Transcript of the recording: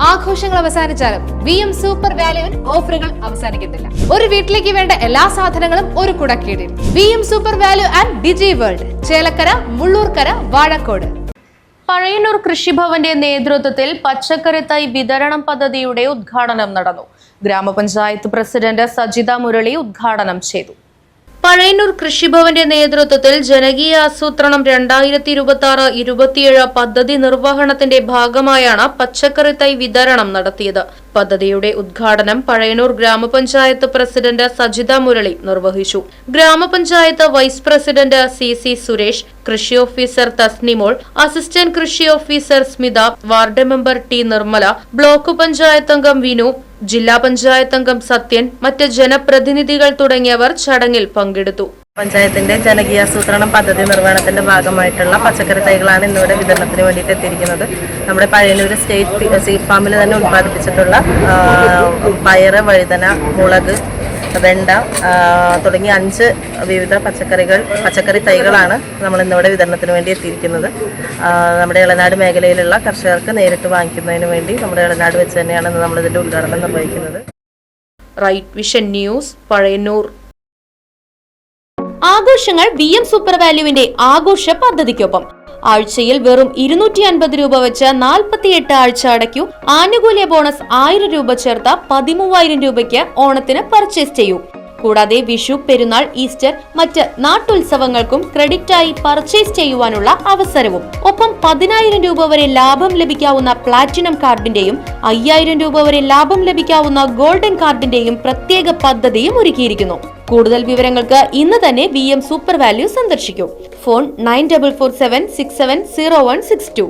ആഘോഷങ്ങൾ അവസാനിച്ചാലും VM super വാല്യുവിൽ ഓഫറുകൾ അവസാനിക്കുന്നില്ല. ഒരു വീട്ടിലേക്ക് വേണ്ട എല്ലാ സാധനങ്ങളും ഒരു കുടക്കീഴിൽ. VM super value and digi world, Chelakkara, Mullurkara, Vazhakode. Pazhayannur കൃഷിഭവന്റെ നേതൃത്വത്തിൽ പച്ചക്കറി തൈ വിതരണം പദ്ധതിയുടെ ഉദ്ഘാടനം നടന്നു. ഗ്രാമപഞ്ചായത്ത് പ്രസിഡന്റ് സജിത മുരളി ഉദ്ഘാടനം ചെയ്തു. പഴയന്നൂർ കൃഷിഭവന്റെ നേതൃത്വത്തിൽ ജനകീയ ആസൂത്രണം 2026-27 പദ്ധതി നിർവഹണത്തിന്റെ ഭാഗമായാണ് പച്ചക്കറി തൈ വിതരണം നടത്തിയത്. പദ്ധതിയുടെ ഉദ്ഘാടനം പഴയന്നൂർ ഗ്രാമപഞ്ചായത്ത് പ്രസിഡന്റ് സജിത മുരളി നിർവഹിച്ചു. ഗ്രാമപഞ്ചായത്ത് വൈസ് പ്രസിഡന്റ് CC സുരേഷ്, കൃഷി ഓഫീസർ തസ്നിമോൾ, അസിസ്റ്റന്റ് കൃഷി officer Smitha, ward member T Nirmala, block panchayat അംഗം വിനു, ജില്ലാ പഞ്ചായത്ത് അംഗം സത്യൻ, മറ്റ് ജനപ്രതിനിധികൾ തുടങ്ങിയവർ ചടങ്ങിൽ പങ്കെടുത്തു. പഞ്ചായത്തിന്റെ ജനകീയാസൂത്രണം പദ്ധതി നിർവഹണത്തിന്റെ ഭാഗമായിട്ടുള്ള പച്ചക്കറി തൈകളാണ് ഇന്നിവിടെ വിതരണത്തിന് വേണ്ടിയിട്ട് എത്തിയിരിക്കുന്നത്. നമ്മുടെ പഴയന്നൂർ സ്റ്റേറ്റ് സീഡ് ഫാമിൽ തന്നെ ഉത്പാദിപ്പിച്ചിട്ടുള്ള പയറ്, വഴുതന, മുളക്, വെണ്ട തുടങ്ങിയ 5 വിവിധ പച്ചക്കറി തൈകളാണ് നമ്മൾ ഇന്നിവിടെ വിതരണത്തിന് വേണ്ടി എത്തിയിരിക്കുന്നത്. നമ്മുടെ ഇളനാട് മേഖലയിലുള്ള കർഷകർക്ക് നേരിട്ട് വാങ്ങിക്കുന്നതിന് വേണ്ടി നമ്മുടെ ഇളനാട് വെച്ച് തന്നെയാണ് നമ്മളിതിന്റെ ഉദ്ഘാടനം നിർവഹിക്കുന്നത്. Right vision news, Pazhayannur. ആഘോഷങ്ങൾ VM സൂപ്പർ വാല്യുവിന്റെ ആഘോഷ പദ്ധതിക്കൊപ്പം. ആഴ്ചയിൽ വെറും 250 രൂപ വെച്ച് 48 ആഴ്ച അടയ്ക്കൂ. ആനുകൂല്യ ബോണസ് 1000 രൂപ ചേർത്ത 13000 രൂപയ്ക്ക് ഓണത്തിന് പർച്ചേസ് ചെയ്യൂ. കൂടാതെ വിഷു, പെരുന്നാൾ, ഈസ്റ്റർ, മറ്റ് നാട്ടുത്സവങ്ങൾക്കും ക്രെഡിറ്റായി പർച്ചേസ് ചെയ്യുവാനുള്ള അവസരവും. ഒപ്പം 10000 രൂപ വരെ ലാഭം ലഭിക്കാവുന്ന പ്ലാറ്റിനം കാർഡിന്റെയും 5000 രൂപ വരെ ലാഭം ലഭിക്കാവുന്ന ഗോൾഡൻ കാർഡിന്റെയും പ്രത്യേക പദ്ധതിയും ഒരുക്കിയിരിക്കുന്നു. കൂടുതൽ വിവരങ്ങൾക്ക് ഇന്ന് തന്നെ VM സൂപ്പർ വാല്യൂ സന്ദർശിക്കൂ. ഫോൺ 9447670162.